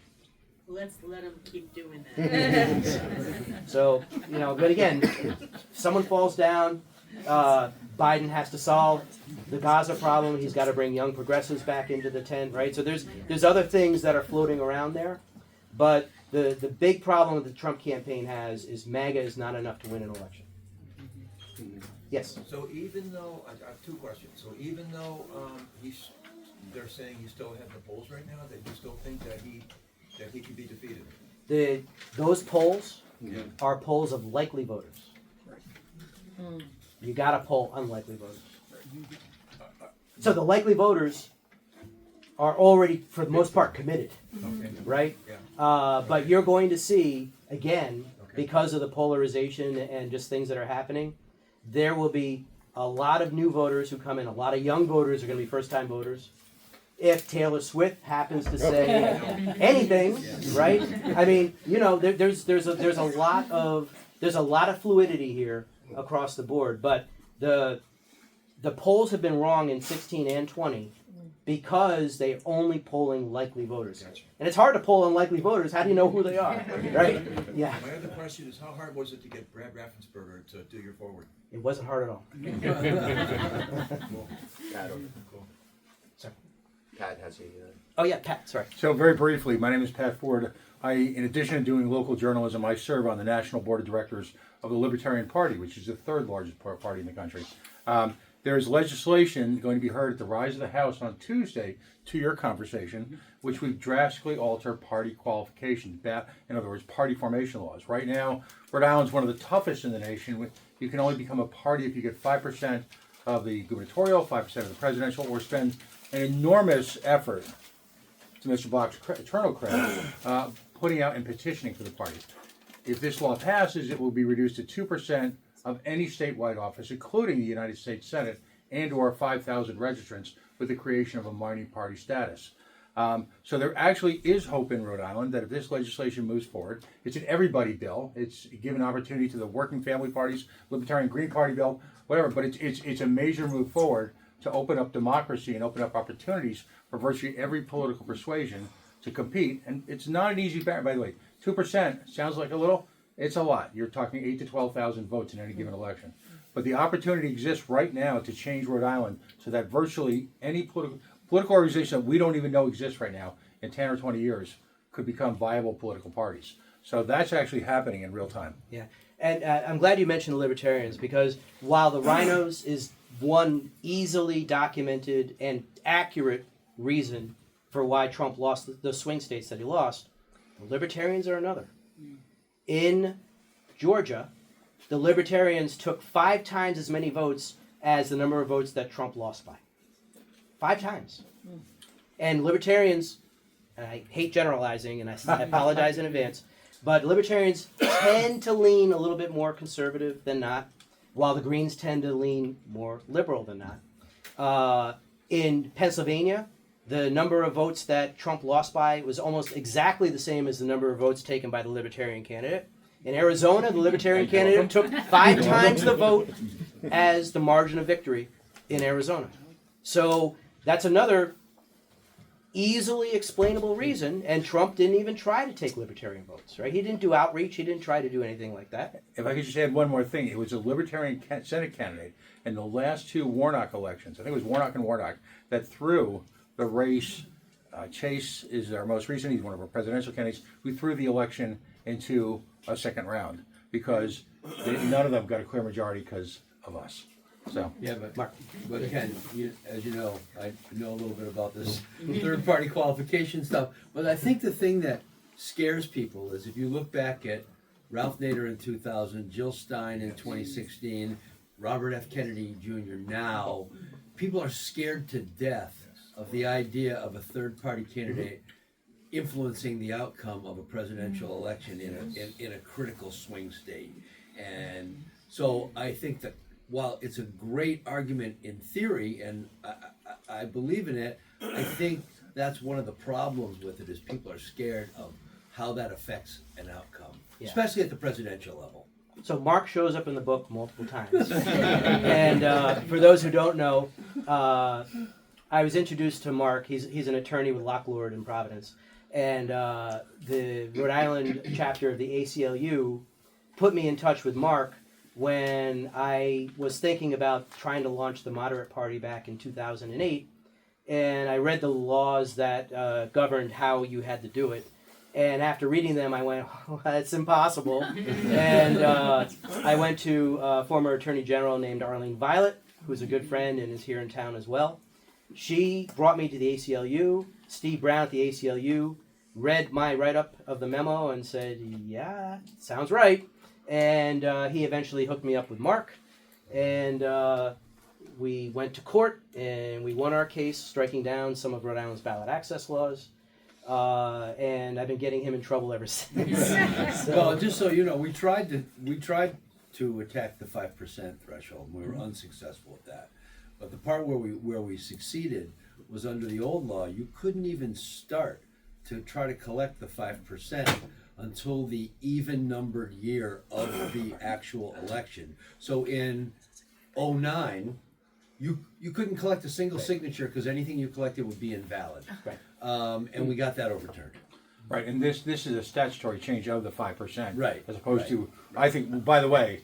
Let's let him keep doing that. So, but again, if someone falls down, Biden has to solve the Gaza problem. He's got to bring young progressives back into the tent, right? So there's other things that are floating around there. But the big problem the Trump campaign has is MAGA is not enough to win an election. Yes? So even though, I have two questions. So even though they're saying you still have the polls right now, that you still think that he could be defeated? Those polls are polls of likely voters. You got to poll unlikely voters. So the likely voters are already, for the most part, committed, right? Yeah. But you're going to see, again, because of the polarization and just things that are happening, there will be a lot of new voters who come in. A lot of young voters are going to be first-time voters. If Taylor Swift happens to say anything, right? I mean, there's a lot of fluidity here across the board. But the polls have been wrong in 16 and 20 because they're only polling likely voters. And it's hard to poll unlikely voters. How do you know who they are, right? Yeah. My other question is, how hard was it to get Brad Raffensperger to do your forward? It wasn't hard at all. Pat has a... Oh yeah, Pat. Sorry. So very briefly, my name is Pat Ford. in addition to doing local journalism, I serve on the National Board of Directors of the Libertarian Party, which is the third largest party in the country. There is legislation going to be heard at the rise of the House on Tuesday, to your conversation, which would drastically alter party qualifications. In other words, party formation laws. Right now, Rhode Island's one of the toughest in the nation. You can only become a party if you get 5% of the gubernatorial, 5% of the presidential, or spend an enormous effort, to Mr. Block's eternal credit, putting out and petitioning for the party. If this law passes, it will be reduced to 2% of any statewide office, including the United States Senate, and or 5,000 registrants, with the creation of a minority party status. So there actually is hope in Rhode Island that if this legislation moves forward, it's an everybody bill. It's given opportunity to the working family parties, Libertarian Green Party bill, whatever. But it's a major move forward to open up democracy and open up opportunities for virtually every political persuasion to compete. And it's not an easy barrier, by the way. 2% sounds like a little. It's a lot. You're talking 8,000 to 12,000 votes in any given election. But the opportunity exists right now to change Rhode Island so that virtually any political organization that we don't even know exists right now in 10 or 20 years could become viable political parties. So that's actually happening in real time. Yeah, and I'm glad you mentioned the Libertarians, because while the rhinos is one easily documented and accurate reason for why Trump lost the swing states that he lost, the Libertarians are another. In Georgia, the Libertarians took 5 times as many votes as the number of votes that Trump lost by. 5 times. And Libertarians, and I hate generalizing, and I apologize in advance, but Libertarians tend to lean a little bit more conservative than not, while the Greens tend to lean more liberal than not. In Pennsylvania, the number of votes that Trump lost by was almost exactly the same as the number of votes taken by the Libertarian candidate. In Arizona, the Libertarian candidate took 5 times the vote as the margin of victory in Arizona. So that's another easily explainable reason, and Trump didn't even try to take Libertarian votes, right? He didn't do outreach. He didn't try to do anything like that. If I could just add one more thing, it was a Libertarian Senate candidate in the last 2 Warnock elections, I think it was Warnock and Warnock, that threw the race. Chase is our most recent, he's one of our presidential candidates, who threw the election into a second round because none of them got a clear majority because of us. So yeah, but Ken, as you know, I know a little bit about this third-party qualification stuff. But I think the thing that scares people is if you look back at Ralph Nader in 2000, Jill Stein in 2016, Robert F. Kennedy Jr. now, people are scared to death of the idea of a third-party candidate influencing the outcome of a presidential election in a critical swing state. And so I think that while it's a great argument in theory, and I believe in it, I think that's one of the problems with it is people are scared of how that affects an outcome, especially at the presidential level. So Mark shows up in the book multiple times. And for those who don't know, I was introduced to Mark. He's an attorney with Lock Lord in Providence. And the Rhode Island chapter of the ACLU put me in touch with Mark when I was thinking about trying to launch the Moderate Party back in 2008. And I read the laws that governed how you had to do it. And after reading them, I went, oh, that's impossible. And I went to a former Attorney General named Arlene Violet, who's a good friend and is here in town as well. She brought me to the ACLU. Steve Brown at the ACLU read my write-up of the memo and said, yeah, sounds right. And he eventually hooked me up with Mark. And we went to court, and we won our case, striking down some of Rhode Island's ballot access laws. And I've been getting him in trouble ever since. Well, just so you know, we tried to attack the 5% threshold. We were unsuccessful at that. But the part where we succeeded was under the old law. You couldn't even start to try to collect the 5% until the even numbered year of the actual election. So in 2009, you couldn't collect a single signature because anything you collected would be invalid. Right. And we got that overturned. right, and this is a statutory change of the 5%, Right, as opposed right. to. I think. By the way,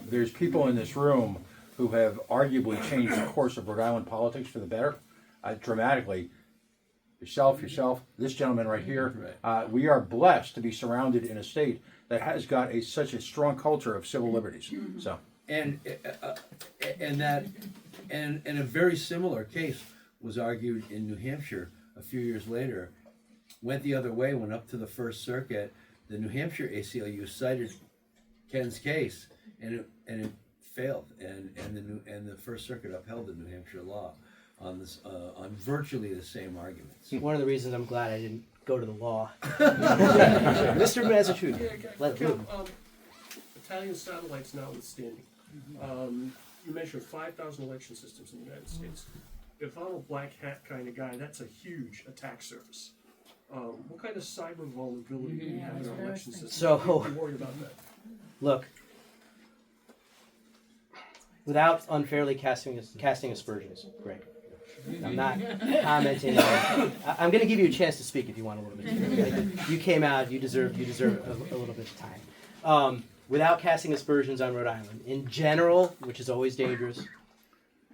there's people in this room who have arguably changed the course of Rhode Island politics for the better, dramatically. yourself, this gentleman right here. We are blessed to be surrounded in a state that has got such a strong culture of civil liberties. So, And a very similar case was argued in New Hampshire a few years later. Went the other way, went up to the First Circuit. The New Hampshire ACLU cited Ken's case, and it failed, and the First Circuit upheld the New Hampshire law on this on virtually the same arguments. One of the reasons I'm glad I didn't go to the law. Mr. Massachusetts. Let Kev, Italian satellites notwithstanding, you measure 5,000 election systems in the United States. If I'm a black hat kind of guy, that's a huge attack surface. What kind of cyber vulnerability do we have in our election system? So- Are you worried about that? Look, without unfairly casting aspersions, Greg. I'm not commenting. I'm going to give you a chance to speak if you want a little bit. You came out. You deserve a little bit of time. Without casting aspersions on Rhode Island, in general, which is always dangerous,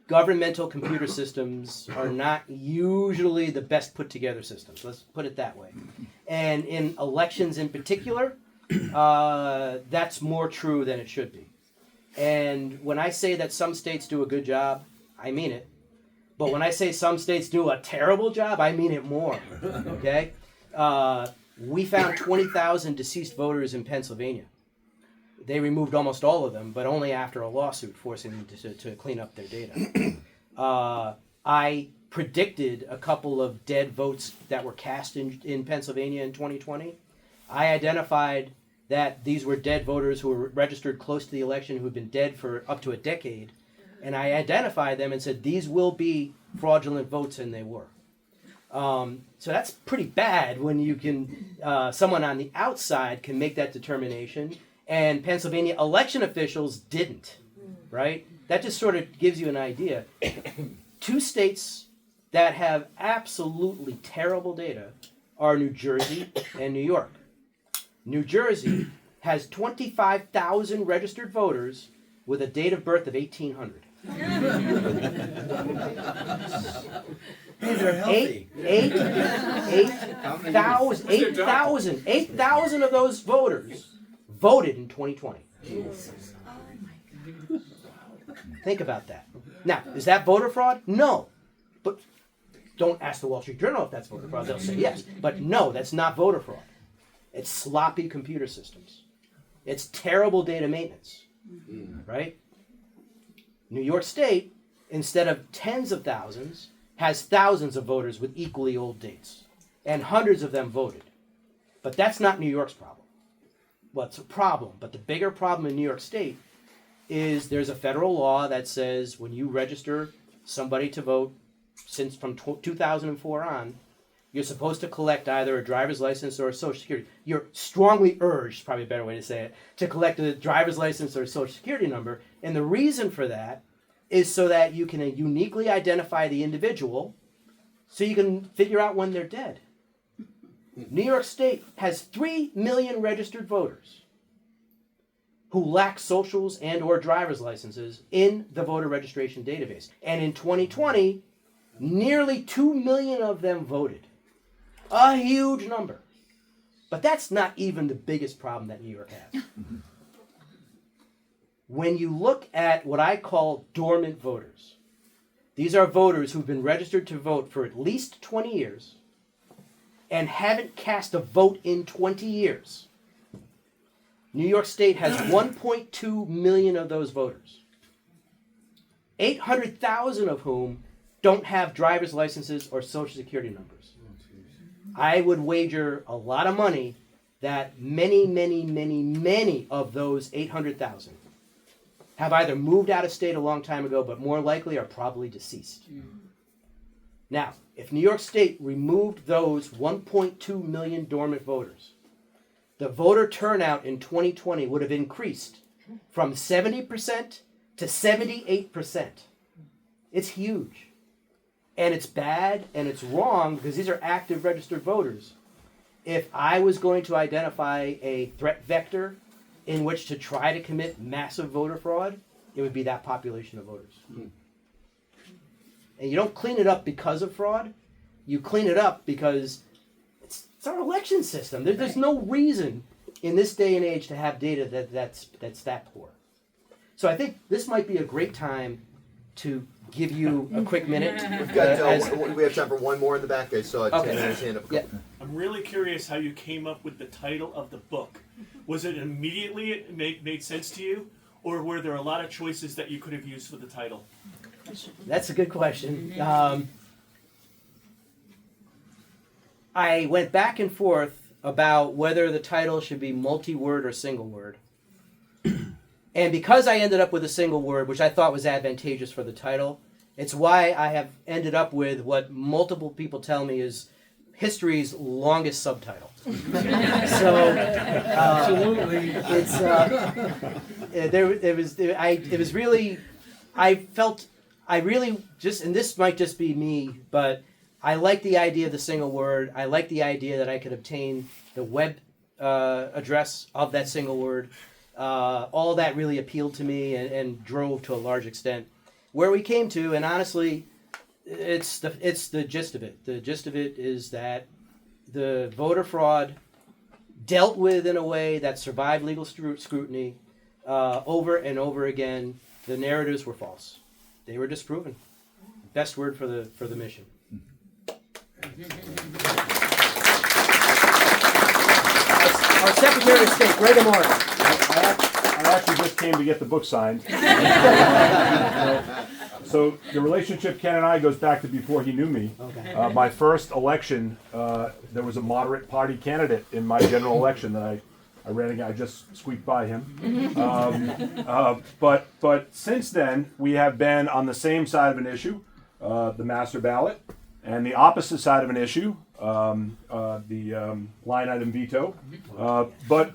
governmental computer systems are not usually the best put together systems. Let's put it that way. And in elections in particular, that's more true than it should be. And when I say that some states do a good job, I mean it. But when I say some states do a terrible job, I mean it more. Okay? We found 20,000 deceased voters in Pennsylvania. They removed almost all of them, but only after a lawsuit forcing them to clean up their data. I predicted a couple of dead votes that were cast in Pennsylvania in 2020. I identified that these were dead voters who were registered close to the election who had been dead for up to a decade. And I identified them and said, these will be fraudulent votes, and they were. So that's pretty bad when you can, someone on the outside can make that determination, and Pennsylvania election officials didn't, right? That just sort of gives you an idea. Two states that have absolutely terrible data are New Jersey and New York. New Jersey has 25,000 registered voters with a date of birth of 1800. Hey, they're healthy. 8,000 of those voters voted in 2020. Think about that. Now, is that voter fraud? No. But don't ask the Wall Street Journal if that's voter fraud. They'll say yes. But no, that's not voter fraud. It's sloppy computer systems. It's terrible data maintenance. Right? New York State, instead of tens of thousands, has thousands of voters with equally old dates. And hundreds of them voted. But that's not New York's problem. Well, it's a problem. But the bigger problem in New York State is there's a federal law that says when you register somebody to vote since from 2004 on, you're supposed to collect either a driver's license or a social security. You're strongly urged, probably a better way to say it, to collect a driver's license or a social security number. And the reason for that is so that you can uniquely identify the individual so you can figure out when they're dead. New York State has 3 million registered voters who lack socials and or driver's licenses in the voter registration database. And in 2020, nearly 2 million of them voted. A huge number. But that's not even the biggest problem that New York has. When you look at what I call dormant voters, these are voters who've been registered to vote for at least 20 years and haven't cast a vote in 20 years. New York State has 1.2 million of those voters, 800,000 of whom don't have driver's licenses or social security numbers. I would wager a lot of money that many of those 800,000 have either moved out of state a long time ago, but more likely are probably deceased. Now, if New York State removed those 1.2 million dormant voters, the voter turnout in 2020 would have increased from 70% to 78%. It's huge. And it's bad and it's wrong because these are active registered voters. If I was going to identify a threat vector in which to try to commit massive voter fraud, it would be that population of voters. And you don't clean it up because of fraud. you clean it up because it's our election system. There's no reason in this day and age to have data that's that poor. So I think this might be a great time to give you a quick minute. We've got, we have time for one more in the back. I saw 10 minutes hand up. Yeah. I'm really curious how you came up with the title of the book. Was it immediately it made sense to you, or were there a lot of choices that you could have used for the title? That's a good question. I went back and forth about whether the title should be multi-word or single word. And because I ended up with a single word, which I thought was advantageous for the title, it's why I have ended up with what multiple people tell me is history's longest subtitle. So, Absolutely. it's it was really, I really just, and this might just be me, but I like the idea of the single word. I like the idea that I could obtain the web address of that single word. All that really appealed to me and drove to a large extent where we came to. And honestly, it's the gist of it. The gist of it is that the voter fraud dealt with in a way that survived legal scrutiny over and over again. The narratives were false. They were disproven. Best word for the mission. Our Secretary of State, Greg Amore. I actually just came to get the book signed. So the relationship Ken and I goes back to before he knew me. Okay. My first election, there was a moderate party candidate in my general election that I ran against. I just squeaked by him. But since then, we have been on the same side of an issue, the master ballot, and the opposite side of an issue, the line item veto. But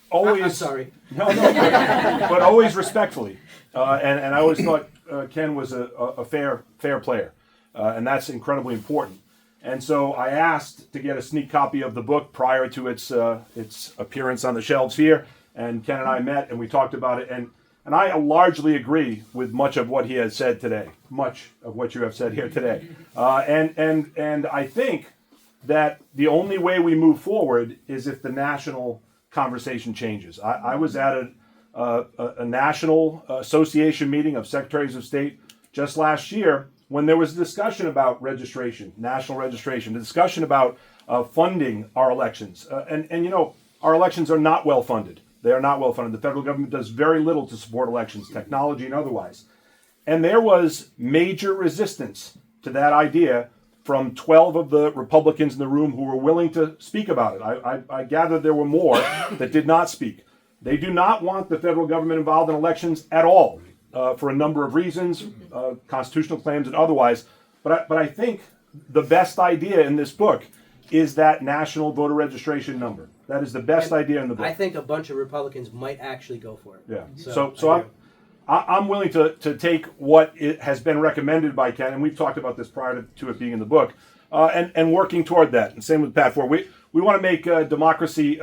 always. I'm sorry. No, but always respectfully. And I always thought Ken was a fair player, and that's incredibly important. And so I asked to get a sneak copy of the book prior to its appearance on the shelves here, and Ken and I met and we talked about it, and I largely agree with much of what he has said today, much of what you have said here today, and I think that the only way we move forward is if the national conversation changes. I was at a national association meeting of secretaries of state just last year when there was a discussion about registration, national registration, a discussion about funding our elections. And you know, our elections are not well funded. They are not well funded. The federal government does very little to support elections, technology and otherwise. And there was major resistance to that idea from 12 of the Republicans in the room who were willing to speak about it. I gather there were more that did not speak. They do not want the federal government involved in elections at all for a number of reasons, constitutional claims and otherwise. But I think the best idea in this book is that national voter registration number. That is the best idea in the book. I think a bunch of Republicans might actually go for it. Yeah. So I'm willing to take what has been recommended by Ken, and we've talked about this prior to it being in the book, and working toward that. And same with Pat Ford. We want to make democracy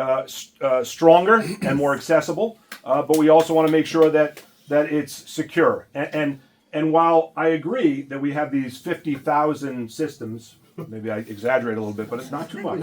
stronger and more accessible, but we also want to make sure that it's secure. And while I agree that we have these 50,000 systems, maybe I exaggerate a little bit, but it's not too much.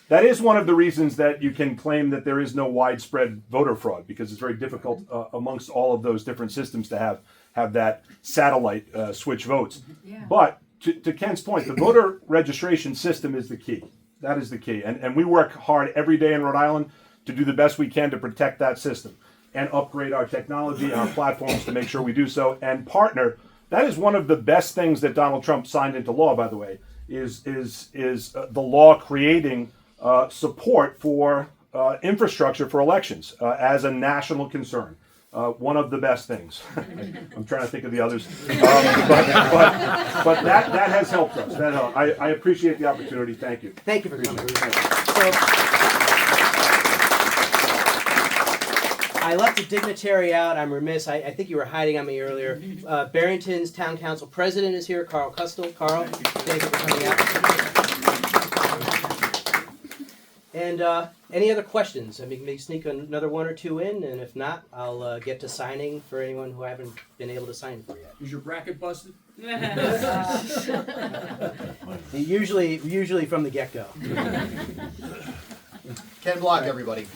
That is one of the reasons that you can claim that there is no widespread voter fraud, because it's very difficult amongst all of those different systems to have that satellite switch votes. Yeah. But to Ken's point, the voter registration system is the key. That is the key. And we work hard every day in Rhode Island to do the best we can to protect that system and upgrade our technology and our platforms to make sure we do so and partner. That is one of the best things that Donald Trump signed into law, by the way, is the law creating support for infrastructure for elections as a national concern. One of the best things. I'm trying to think of the others, but that has helped us. I appreciate the opportunity. Thank you. Thank you for coming. So, I left a dignitary out. I'm remiss. I think you were hiding on me earlier. Barrington's Town Council President is here, Carl Custel. Carl, thank you for coming And any other questions? I mean, maybe sneak another one or two in, and if not, I'll get to signing for anyone who I haven't been able to sign for yet. Is your bracket busted? Usually from the get-go. Ken Block, everybody.